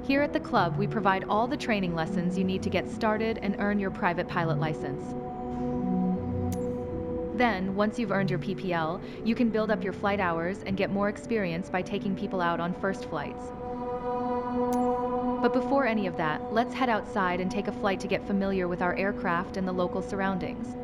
Here at the club, we provide all the training lessons you need to get started and earn your private pilot license. Then, once you've earned your PPL, you can build up your flight hours and get more experience by taking people out on first flights. But before any of that, let's head outside and take a flight to get familiar with our aircraft and the local surroundings.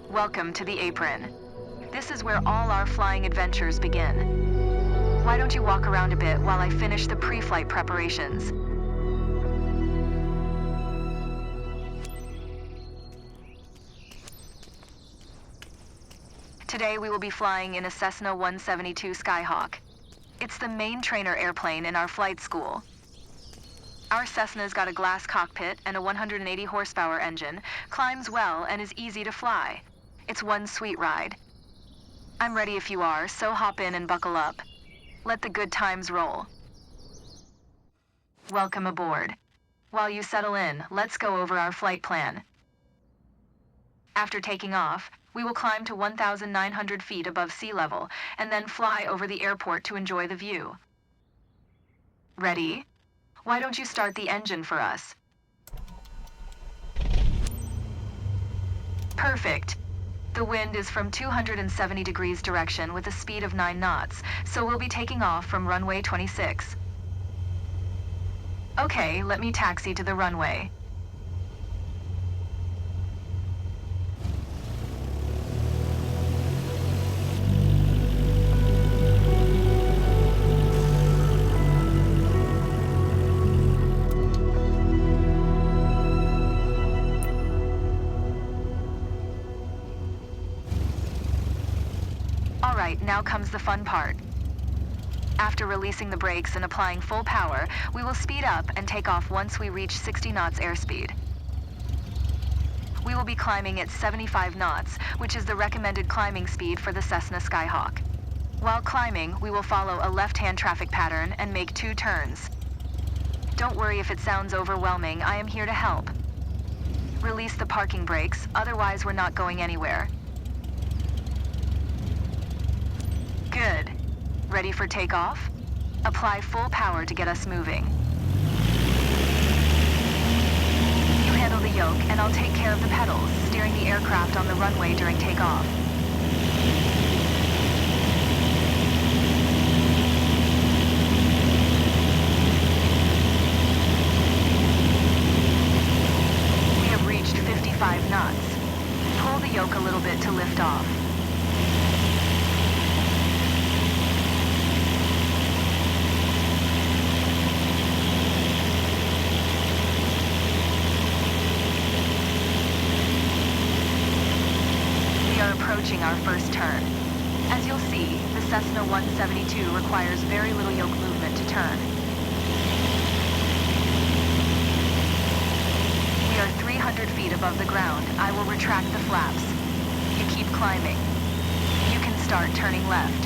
Welcome to the apron. This is where all our flying adventures begin. Why don't you walk around a bit while I finish the pre-flight preparations? Today we will be flying in a Cessna 172 Skyhawk. It's the main trainer airplane in our flight school. Our Cessna's got a glass cockpit and a 180 horsepower engine, climbs well, and is easy to fly. It's one sweet ride. I'm ready if you are, so hop in and buckle up. Let the good times roll. Welcome aboard. While you settle in, let's go over our flight plan. After taking off, we will climb to 1,900 feet above sea level and then fly over the airport to enjoy the view. Ready? Why don't you start the engine for us? Perfect. The wind is from 270 degrees direction with a speed of 9 knots, so we'll be taking off from runway 26. Okay, let me taxi to the runway. Alright, now comes the fun part. After releasing the brakes and applying full power, we will speed up and take off once we reach 60 knots airspeed. We will be climbing at 75 knots, which is the recommended climbing speed for the Cessna Skyhawk. While climbing, we will follow a left-hand traffic pattern and make 2 turns. Don't worry if it sounds overwhelming, I am here to help. Release the parking brakes, otherwise we're not going anywhere. Good. Ready for takeoff? Apply full power to get us moving. You handle the yoke, and I'll take care of the pedals, steering the aircraft on the runway during takeoff. We have reached 55 knots. Pull the yoke a little bit to lift off. Approaching our first turn. As you'll see, the Cessna 172 requires very little yoke movement to turn. We are 300 feet above the ground. I will retract the flaps. You keep climbing. You can start turning left.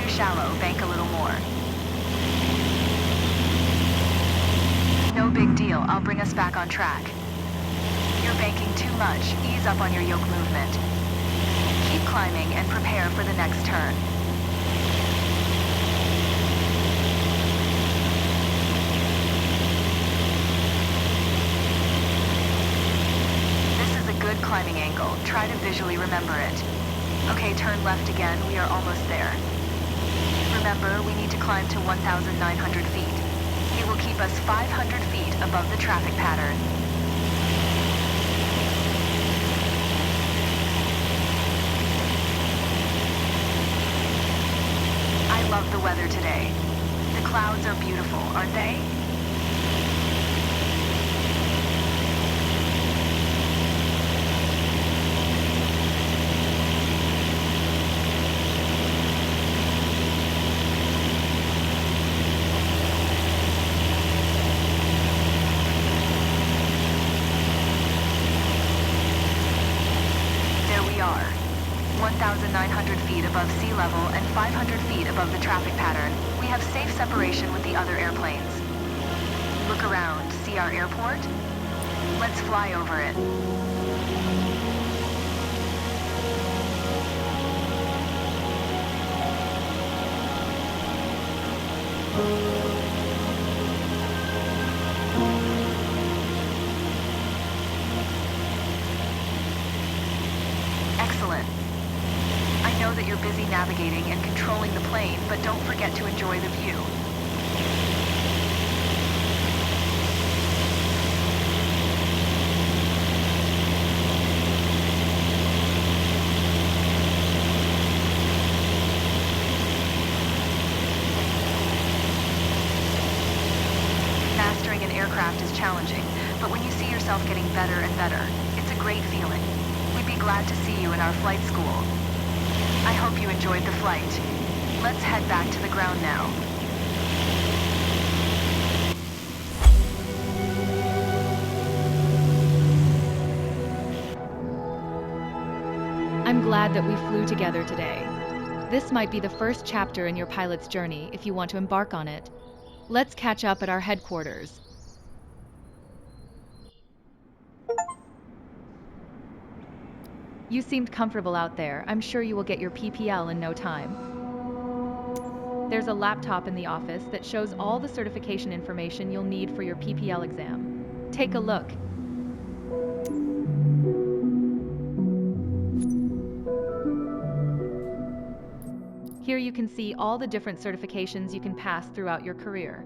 Shallow, bank a little more. No big deal, I'll bring us back on track. You're banking too much, ease up on your yoke movement. Keep climbing and prepare for the next turn. This is a good climbing angle, try to visually remember it. Okay, turn left again, we are almost there. Remember, we need to climb to 1,900 feet. It will keep us 500 feet above the traffic pattern. I love the weather today. The clouds are beautiful, aren't they? There we are. 1,900 feet above sea level and 500 feet above the traffic pattern. We have safe separation with the other airplanes. Look around. See our airport? Let's fly over it. Excellent. I know that you're busy navigating and controlling the plane, but don't forget to enjoy the view. Mastering an aircraft is challenging, but when you see yourself getting better and better, it's a great feeling. We'd be glad to see you in our flight school. I hope you enjoyed the flight. Let's head back to the ground now. I'm glad that we flew together today. This might be the first chapter in your pilot's journey if you want to embark on it. Let's catch up at our headquarters. You seemed comfortable out there. I'm sure you will get your PPL in no time. There's a laptop in the office that shows all the certification information you'll need for your PPL exam. Take a look. Here you can see all the different certifications you can pass throughout your career.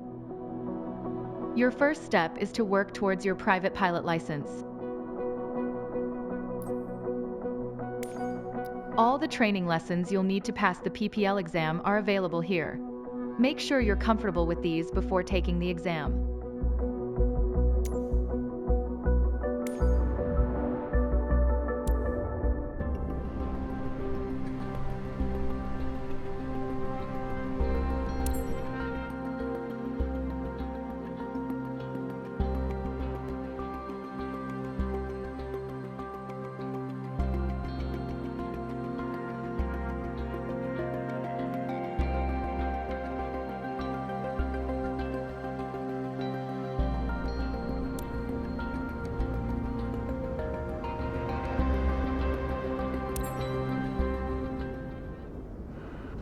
Your first step is to work towards your private pilot license. All the training lessons you'll need to pass the PPL exam are available here. Make sure you're comfortable with these before taking the exam.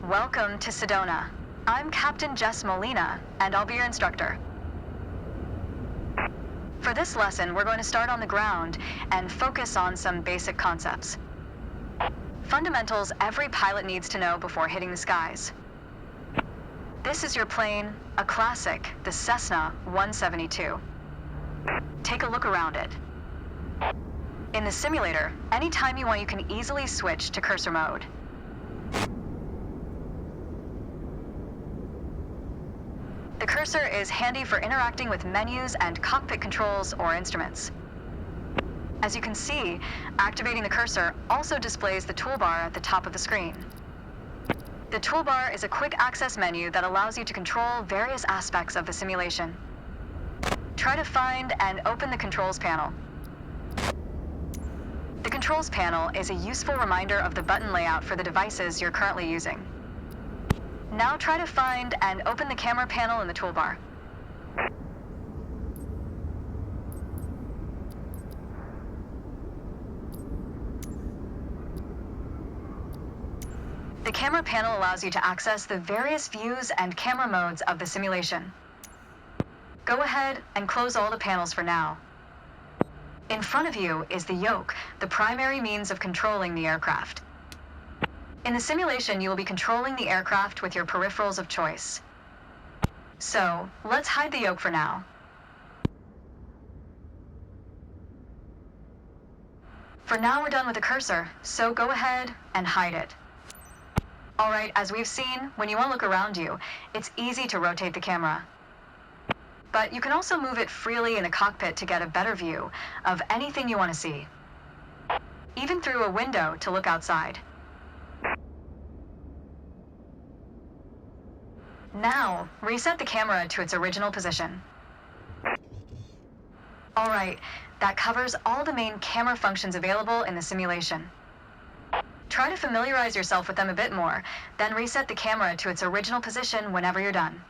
Welcome to Sedona. I'm Captain Jess Molina, and I'll be your instructor. For this lesson, we're going to start on the ground and focus on some basic concepts. Fundamentals every pilot needs to know before hitting the skies. This is your plane, a classic, the Cessna 172. Take a look around it. In the simulator, anytime you want, you can easily switch to cursor mode. The cursor is handy for interacting with menus and cockpit controls or instruments. As you can see, activating the cursor also displays the toolbar at the top of the screen. The toolbar is a quick access menu that allows you to control various aspects of the simulation. Try to find and open the controls panel. The controls panel is a useful reminder of the button layout for the devices you're currently using. Now try to find and open the camera panel in the toolbar. The camera panel allows you to access the various views and camera modes of the simulation. Go ahead and close all the panels for now. In front of you is the yoke, the primary means of controlling the aircraft. In the simulation, you will be controlling the aircraft with your peripherals of choice. So, let's hide the yoke for now. For now, we're done with the cursor, so go ahead and hide it. Alright, as we've seen, when you want to look around you, it's easy to rotate the camera. But you can also move it freely in the cockpit to get a better view of anything you want to see. Even through a window to look outside. Now, reset the camera to its original position. Alright, that covers all the main camera functions available in the simulation. Try to familiarize yourself with them a bit more, then reset the camera to its original position whenever you're done.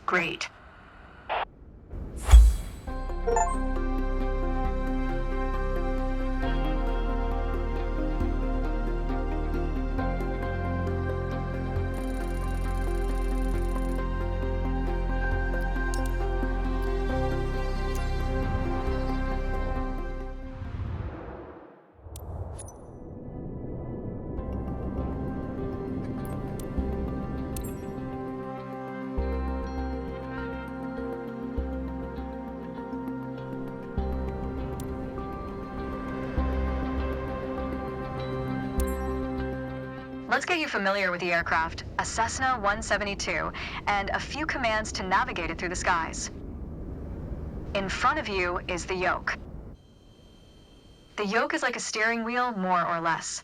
Great. Let's get you familiar with the aircraft, a Cessna 172, and a few commands to navigate it through the skies. In front of you is the yoke. The yoke is like a steering wheel, more or less.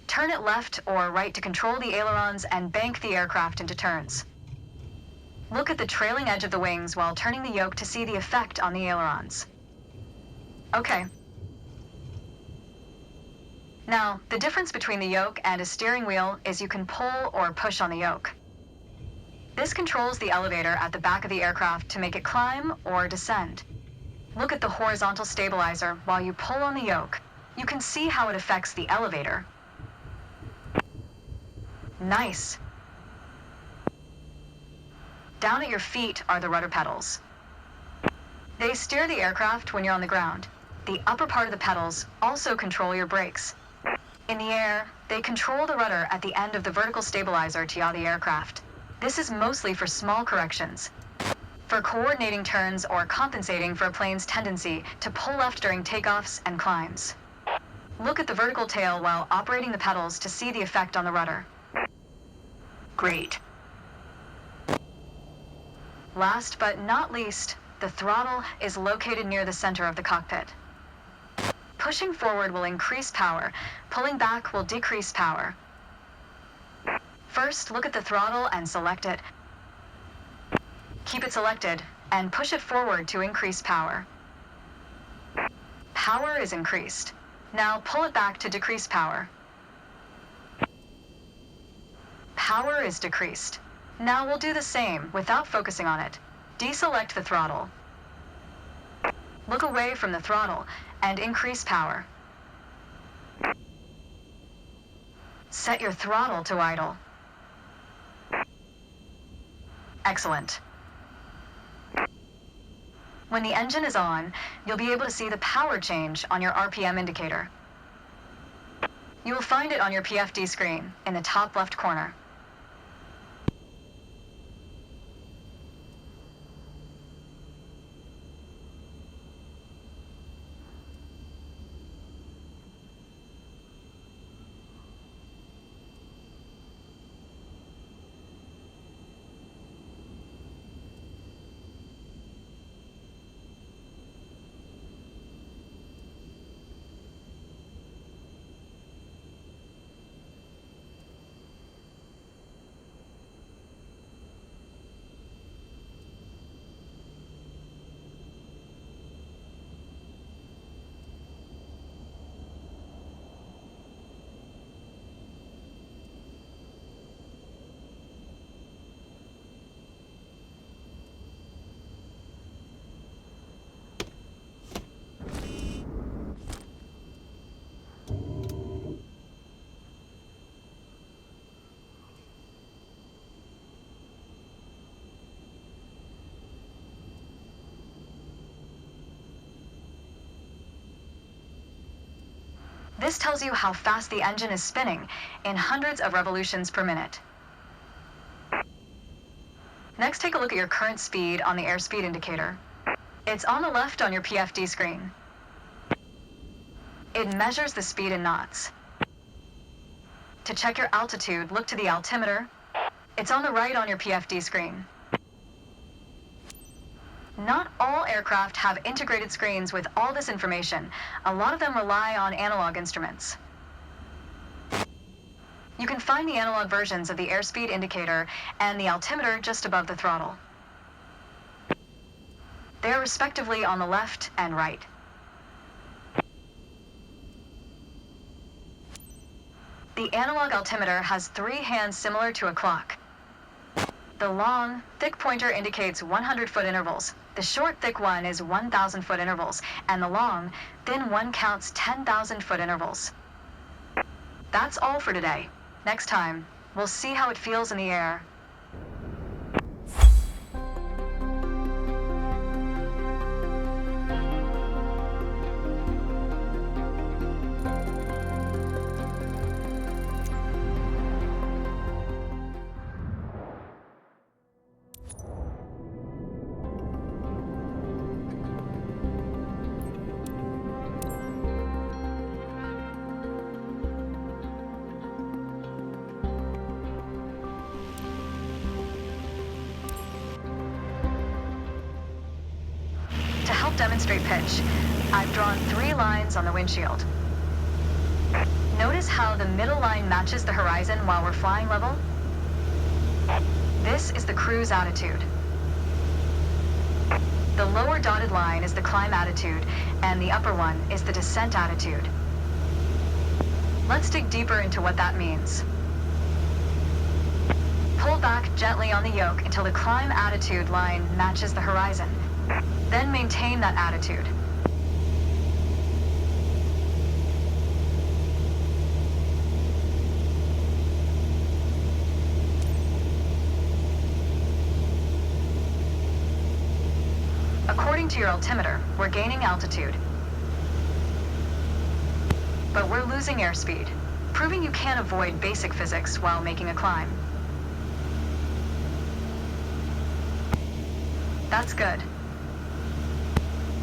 Turn it left or right to control the ailerons and bank the aircraft into turns. Look at the trailing edge of the wings while turning the yoke to see the effect on the ailerons. Okay. Now, the difference between the yoke and a steering wheel is you can pull or push on the yoke. This controls the elevator at the back of the aircraft to make it climb or descend. Look at the horizontal stabilizer while you pull on the yoke. You can see how it affects the elevator. Nice. Down at your feet are the rudder pedals. They steer the aircraft when you're on the ground. The upper part of the pedals also control your brakes. In the air, they control the rudder at the end of the vertical stabilizer to yaw the aircraft. This is mostly for small corrections. For coordinating turns or compensating for a plane's tendency to pull left during takeoffs and climbs. Look at the vertical tail while operating the pedals to see the effect on the rudder. Great. Last but not least, the throttle is located near the center of the cockpit. Pushing forward will increase power, pulling back will decrease power. First, look at the throttle and select it. Keep it selected and push it forward to increase power. Power is increased. Now pull it back to decrease power. Power is decreased. Now we'll do the same without focusing on it. Deselect the throttle. Look away from the throttle and increase power. Set your throttle to idle. Excellent. When the engine is on, you'll be able to see the power change on your RPM indicator. You will find it on your PFD screen in the top left corner. This tells you how fast the engine is spinning in hundreds of revolutions per minute. Next, take a look at your current speed on the airspeed indicator. It's on the left on your PFD screen. It measures the speed in knots. To check your altitude, look to the altimeter. It's on the right on your PFD screen. Not all aircraft have integrated screens with all this information. A lot of them rely on analog instruments. You can find the analog versions of the airspeed indicator and the altimeter just above the throttle. They are respectively on the left and right. The analog altimeter has 3 hands similar to a clock. The long, thick pointer indicates 100-foot intervals. The short, thick one is 1,000-foot intervals, and the long, thin one counts 10,000-foot intervals. That's all for today. Next time, we'll see how it feels in the air. To help demonstrate pitch, I've drawn 3 lines on the windshield. Notice how the middle line matches the horizon while we're flying level? This is the cruise attitude. The lower dotted line is the climb attitude, and the upper one is the descent attitude. Let's dig deeper into what that means. Pull back gently on the yoke until the climb attitude line matches the horizon. Then maintain that attitude. According to your altimeter, we're gaining altitude. But we're losing airspeed, proving you can't avoid basic physics while making a climb. That's good.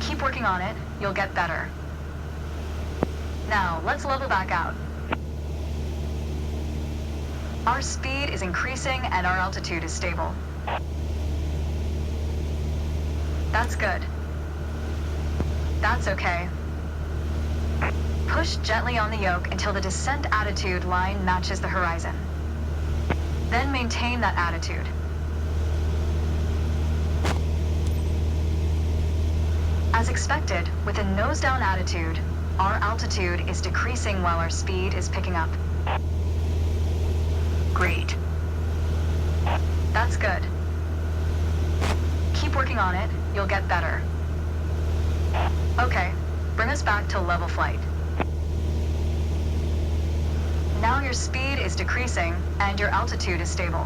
Keep working on it, you'll get better. Now, let's level back out. Our speed is increasing and our altitude is stable. That's good. That's okay. Push gently on the yoke until the descent attitude line matches the horizon. Then maintain that attitude. As expected, with a nose-down attitude, our altitude is decreasing while our speed is picking up. Great. That's good. Keep working on it, you'll get better. Okay, bring us back to level flight. Now your speed is decreasing and your altitude is stable.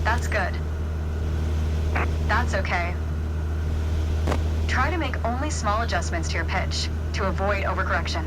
That's good. That's okay. Try to make only small adjustments to your pitch to avoid overcorrection.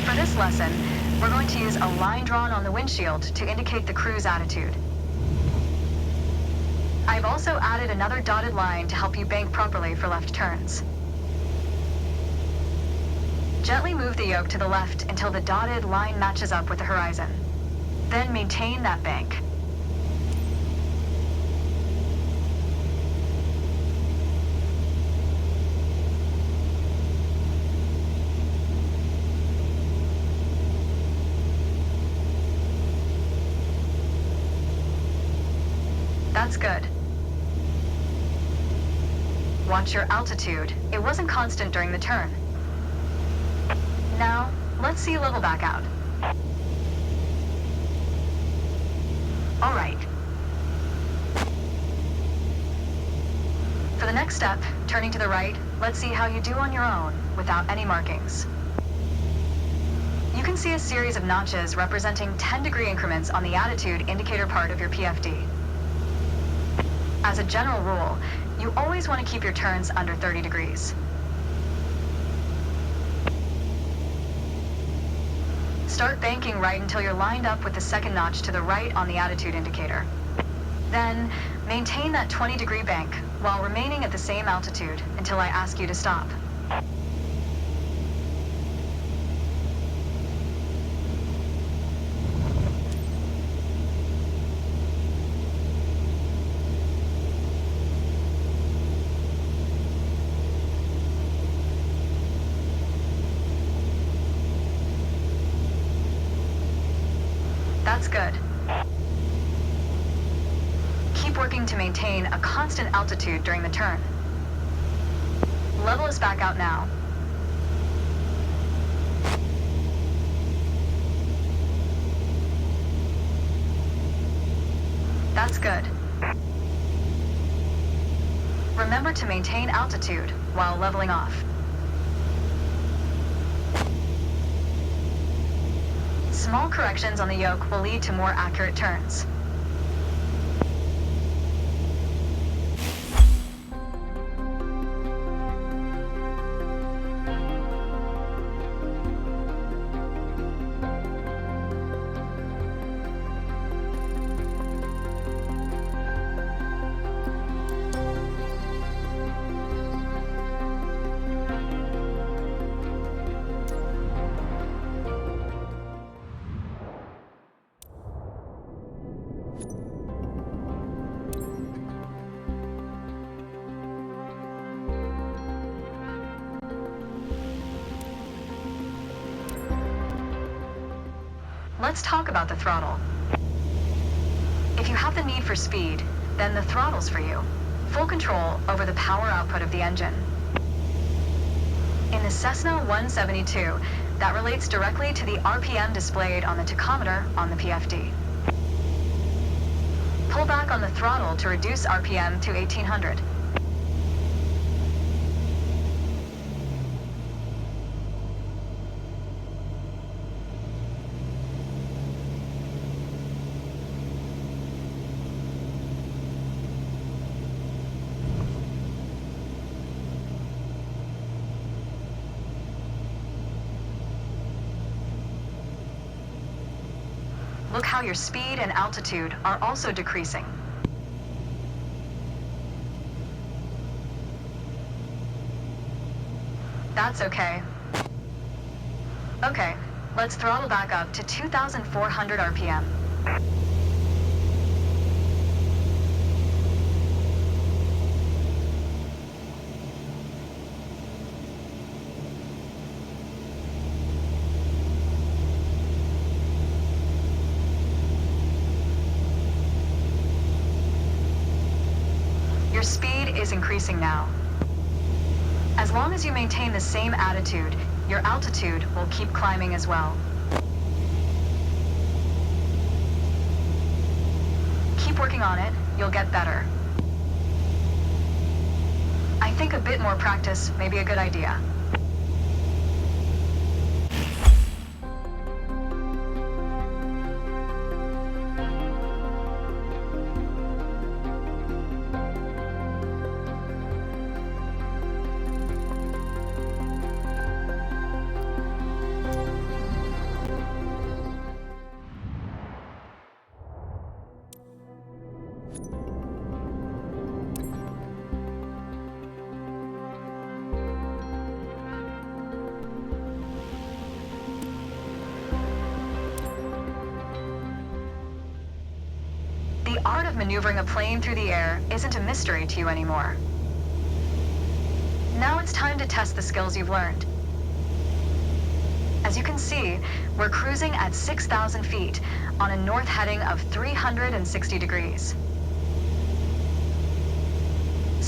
For this lesson, we're going to use a line drawn on the windshield to indicate the cruise attitude. I've also added another dotted line to help you bank properly for left turns. Gently move the yoke to the left until the dotted line matches up with the horizon. Then maintain that bank. That's good. Watch your altitude. It wasn't constant during the turn. Now, let's see level back out. All right. For the next step, turning to the right, let's see how you do on your own, without any markings. You can see a series of notches representing 10-degree increments on the attitude indicator part of your PFD. As a general rule, you always want to keep your turns under 30 degrees. Start banking right until you're lined up with the second notch to the right on the attitude indicator. Then, maintain that 20-degree bank while remaining at the same altitude until I ask you to stop. That's good. Keep working to maintain a constant altitude during the turn. Level us back out now. That's good. Remember to maintain altitude while leveling off. Small corrections on the yoke will lead to more accurate turns. Let's talk about the throttle. If you have the need for speed, then the throttle's for you. Full control over the power output of the engine. In the Cessna 172, that relates directly to the RPM displayed on the tachometer on the PFD. Pull back on the throttle to reduce RPM to 1800. Look how your speed and altitude are also decreasing. That's okay. Okay, let's throttle back up to 2,400 RPM. Your speed is increasing now. As long as you maintain the same attitude, your altitude will keep climbing as well. Keep working on it, you'll get better. I think a bit more practice may be a good idea. The art of maneuvering a plane through the air isn't a mystery to you anymore. Now it's time to test the skills you've learned. As you can see, we're cruising at 6,000 feet on a north heading of 360 degrees.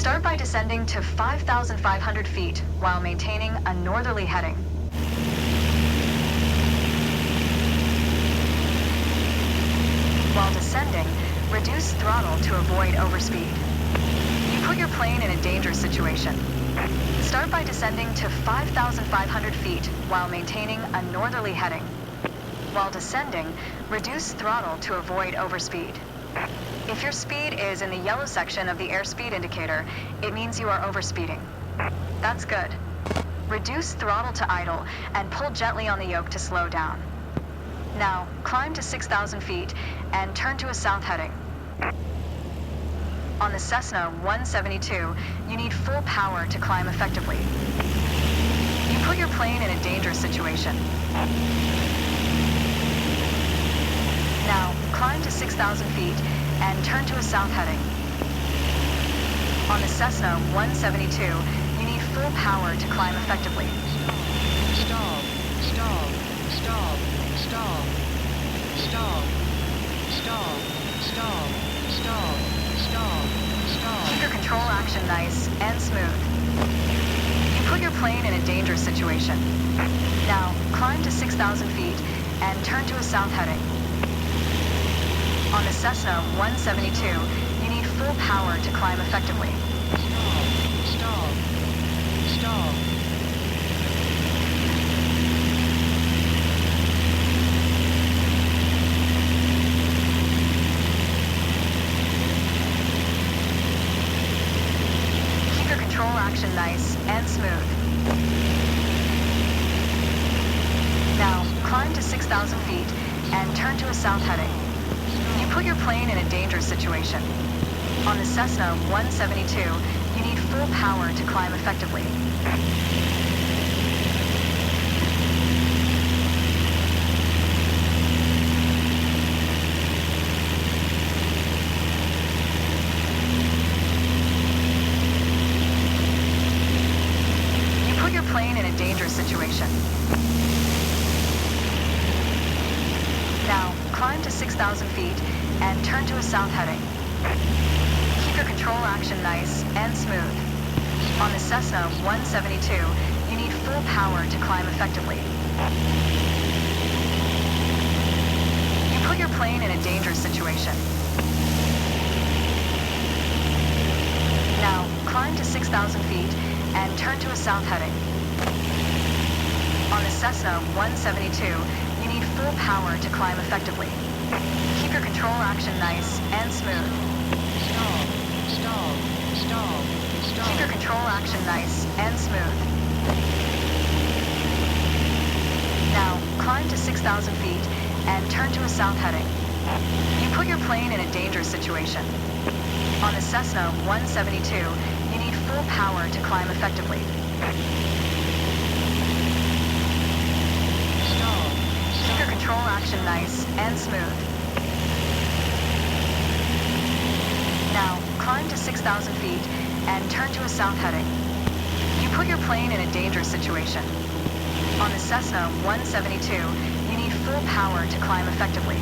Start by descending to 5,500 feet while maintaining a northerly heading. While descending, reduce throttle to avoid overspeed. You put your plane in a dangerous situation. Start by descending to 5,500 feet while maintaining a northerly heading. While descending, reduce throttle to avoid overspeed. If your speed is in the yellow section of the airspeed indicator, it means you are overspeeding. That's good. Reduce throttle to idle and pull gently on the yoke to slow down. Now, climb to 6,000 feet and turn to a south heading. On the Cessna 172, you need full power to climb effectively. You put your plane in a dangerous situation. Now, climb to 6,000 feet and turn to a south heading. On the Cessna 172, you need full power to climb effectively. Stall, stall, stall, stall, stall, stall, stall, stall, stall, stall. Keep your control action nice and smooth. You put your plane in a dangerous situation. Now, climb to 6,000 feet and turn to a south heading. On the Cessna 172, you need full power to climb effectively. Stall, stall, stall. Keep your control action nice and smooth. Now, climb to 6,000 feet and turn to a south heading. You put your plane in a dangerous situation. On the Cessna 172, you need full power to climb effectively. You put your plane in a dangerous situation. Now, climb to 6,000 feet and turn to a south heading. Keep your control action nice and smooth. On the Cessna 172, you need full power to climb effectively. You put your plane in a dangerous situation. Now, climb to 6,000 feet and turn to a south heading. On the Cessna 172, you need full power to climb effectively. Keep your control action nice and smooth. Stall, stall, stall, stall. Keep your control action nice and smooth. Now, climb to 6,000 feet and turn to a south heading. You put your plane in a dangerous situation. On the Cessna 172, you need full power to climb effectively. Stall, Keep your control action nice and smooth. Now, climb to 6,000 feet and turn to a south heading. You put your plane in a dangerous situation. On the Cessna 172, you need full power to climb effectively.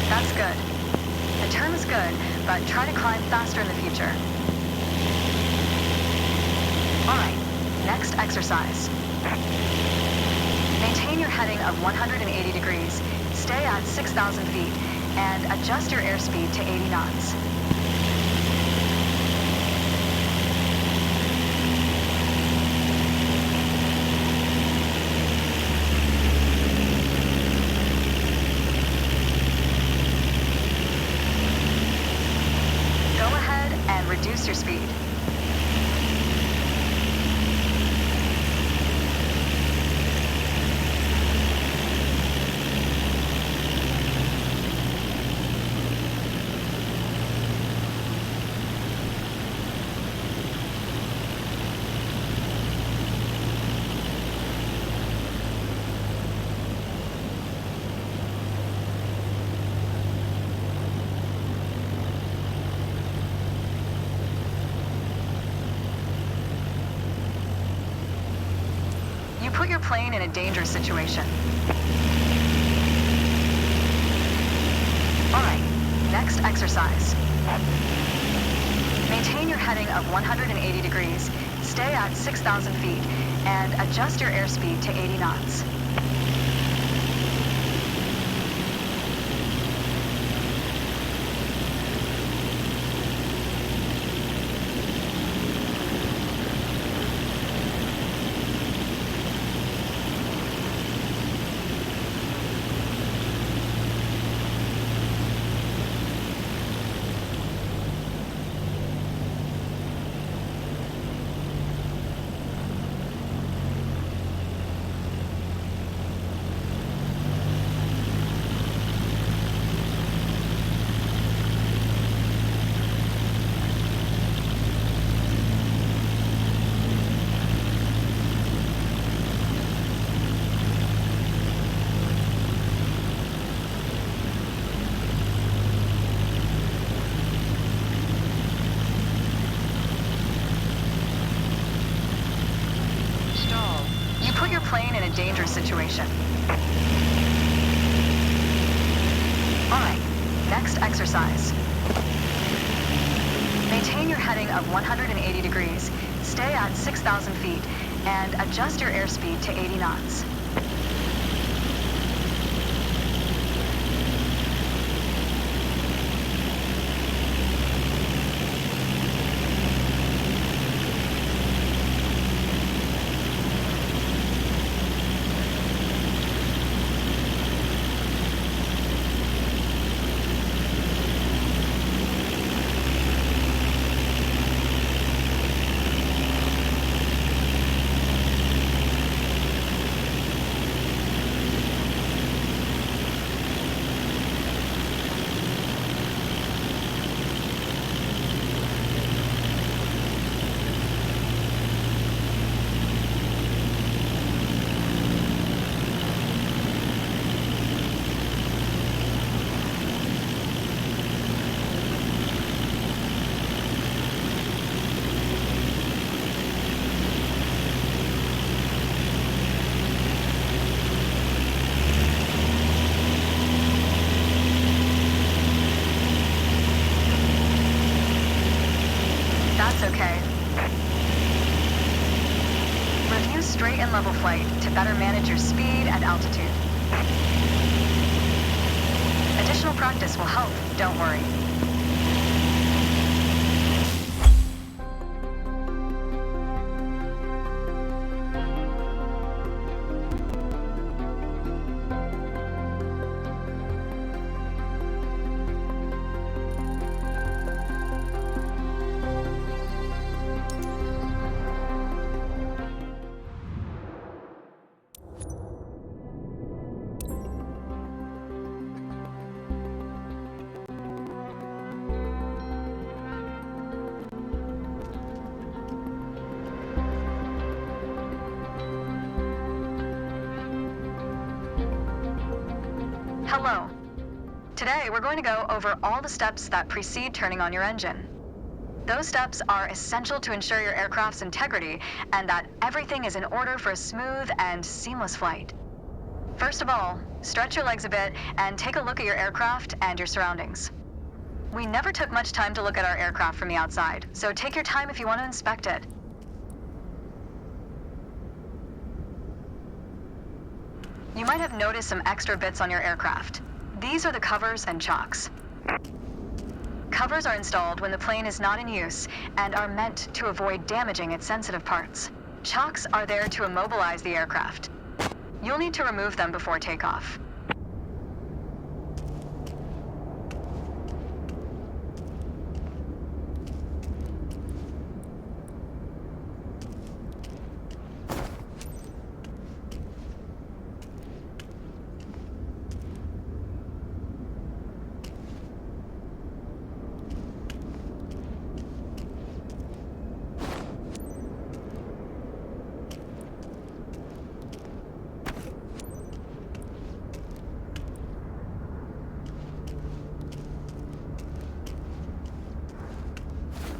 That's good. The turn is good, but try to climb faster in the future. All right, next exercise. Maintain your heading of 180 degrees, stay at 6,000 feet, and adjust your airspeed to 80 knots. Go ahead and reduce your speed. put your plane in a dangerous situation. Alright, next exercise. Maintain your heading of 180 degrees, stay at 6,000 feet, and adjust your airspeed to 80 knots. You put your plane in a dangerous situation. Alright, next exercise. Maintain your heading of 180 degrees, stay at 6,000 feet, and adjust your airspeed to 80 knots. That's okay. Review straight and level flight to better manage your speed and altitude. Additional practice will help, don't worry. Hello. Today we're going to go over all the steps that precede turning on your engine. Those steps are essential to ensure your aircraft's integrity and that everything is in order for a smooth and seamless flight. First of all, stretch your legs a bit and take a look at your aircraft and your surroundings. We never took much time to look at our aircraft from the outside, so take your time if you want to inspect it. You might have noticed some extra bits on your aircraft. These are the covers and chocks. Covers are installed when the plane is not in use and are meant to avoid damaging its sensitive parts. Chocks are there to immobilize the aircraft. You'll need to remove them before takeoff.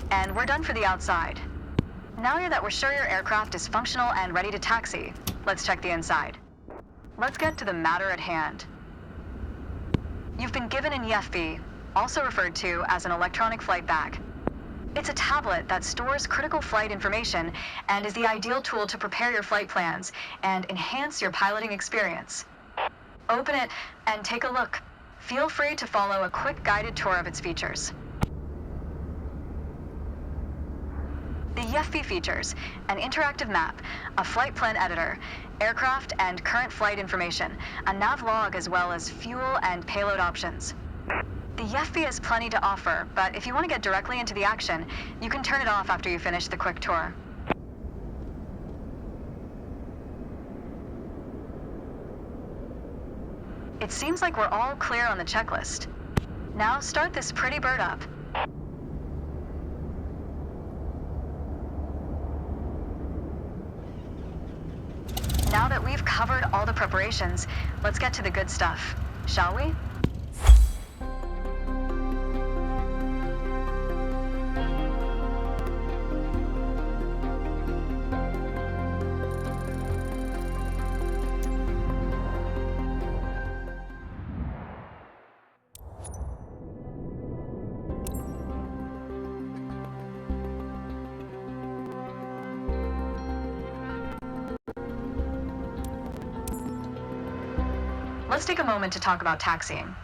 And we're done for the outside. Now that we're sure your aircraft is functional and ready to taxi, let's check the inside. Let's get to the matter at hand. You've been given an EFB, also referred to as an electronic flight bag. It's a tablet that stores critical flight information and is the ideal tool to prepare your flight plans and enhance your piloting experience. Open it and take a look. Feel free to follow a quick guided tour of its features. The EFB features an interactive map, a flight plan editor, aircraft and current flight information, a nav log as well as fuel and payload options. The EFB has plenty to offer, but if you want to get directly into the action, you can turn it off after you finish the quick tour. It seems like we're all clear on the checklist. Now start this pretty bird up. Now that we've covered all the preparations, let's get to the good stuff, shall we? Let's take a moment to talk about taxiing.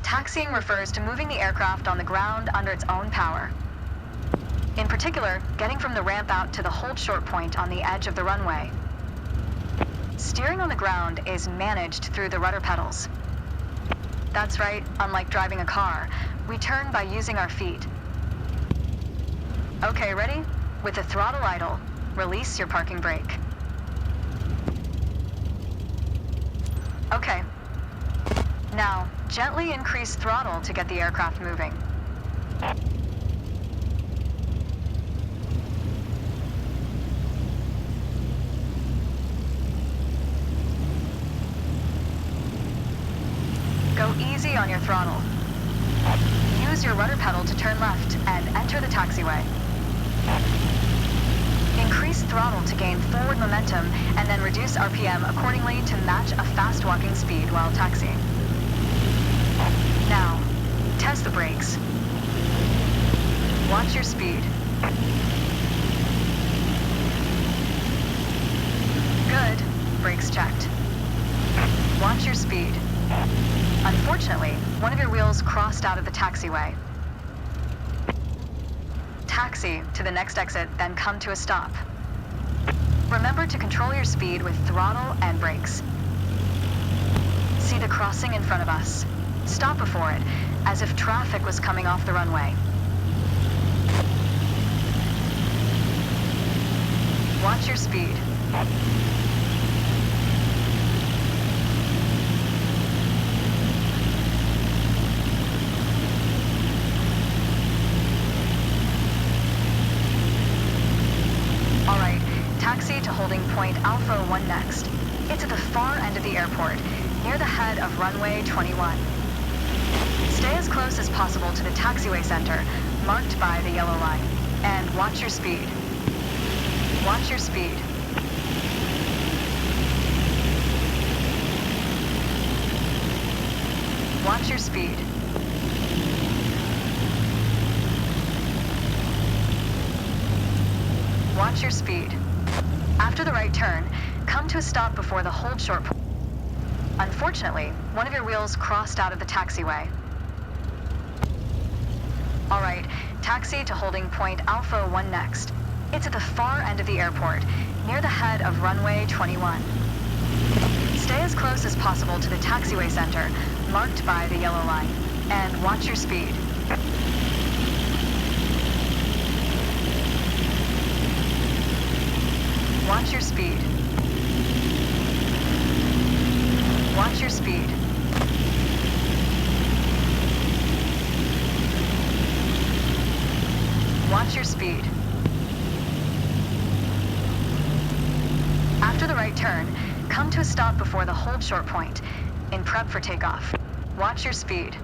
Taxiing refers to moving the aircraft on the ground under its own power. In particular, getting from the ramp out to the hold short point on the edge of the runway. Steering on the ground is managed through the rudder pedals. That's right, unlike driving a car, we turn by using our feet. Okay, ready? With the throttle idle, release your parking brake. Okay. Now, gently increase throttle to get the aircraft moving. Go easy on your throttle. Use your rudder pedal to turn left and enter the taxiway. Increase throttle to gain forward momentum and then reduce RPM accordingly to match a fast walking speed while taxiing. Now, test the brakes. Watch your speed. Good. Brakes checked. Watch your speed. Unfortunately, one of your wheels crossed out of the taxiway. Taxi to the next exit, then come to a stop. Remember to control your speed with throttle and brakes. See the crossing in front of us. Stop before it, as if traffic was coming off the runway. Watch your speed. Taxi to holding point Alpha 1 next. It's at the far end of the airport, near the head of runway 21. Stay as close as possible to the taxiway center, marked by the yellow line, and watch your speed. Watch your speed. Watch your speed. Watch your speed. After the right turn, come to a stop before the hold short point. Unfortunately, one of your wheels crossed out of the taxiway. All right, taxi to holding point Alpha 1 next. It's at the far end of the airport, near the head of runway 21. Stay as close as possible to the taxiway center, marked by the yellow line, and watch your speed. Watch your speed. Watch your speed. Watch your speed. After the right turn, come to a stop before the hold short point, in prep for takeoff. Watch your speed.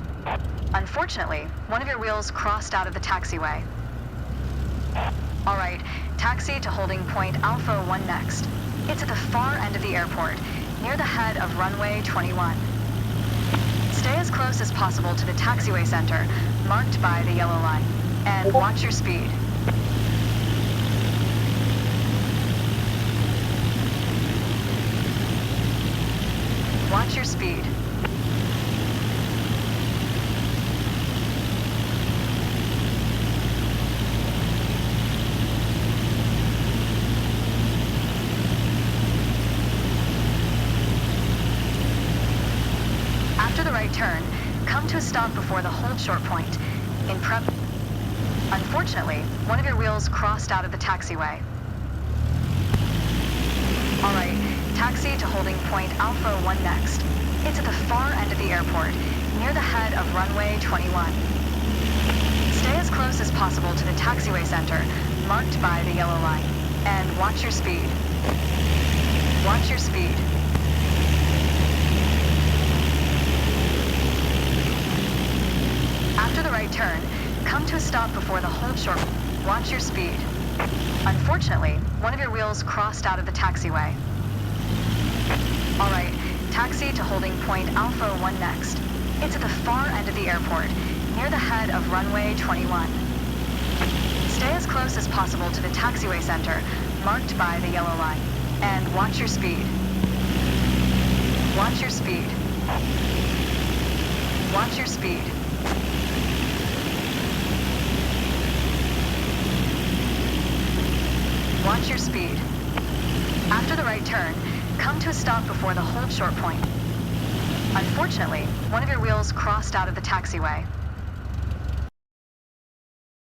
Unfortunately, one of your wheels crossed out of the taxiway. All right, taxi to holding point Alpha 1 next. It's at the far end of the airport, near the head of runway 21. Stay as close as possible to the taxiway center, marked by the yellow line, and watch your speed. Watch your speed. After the right turn, come to a stop before the hold short point. In prep. Unfortunately, one of your wheels crossed out of the taxiway. All right, taxi to holding point Alpha 1 next. It's at the far end of the airport, near the head of runway 21. Stay as close as possible to the taxiway center, marked by the yellow line, and watch your speed. Watch your speed. After the right turn, come to a stop before the hold short. Watch your speed. Unfortunately, one of your wheels crossed out of the taxiway. All right, taxi to holding point Alpha 1 next. It's at the far end of the airport, near the head of runway 21. Stay as close as possible to the taxiway center, marked by the yellow line, and watch your speed. Watch your speed. Watch your speed. Watch your speed. After the right turn, come to a stop before the hold short point. Unfortunately, one of your wheels crossed out of the taxiway.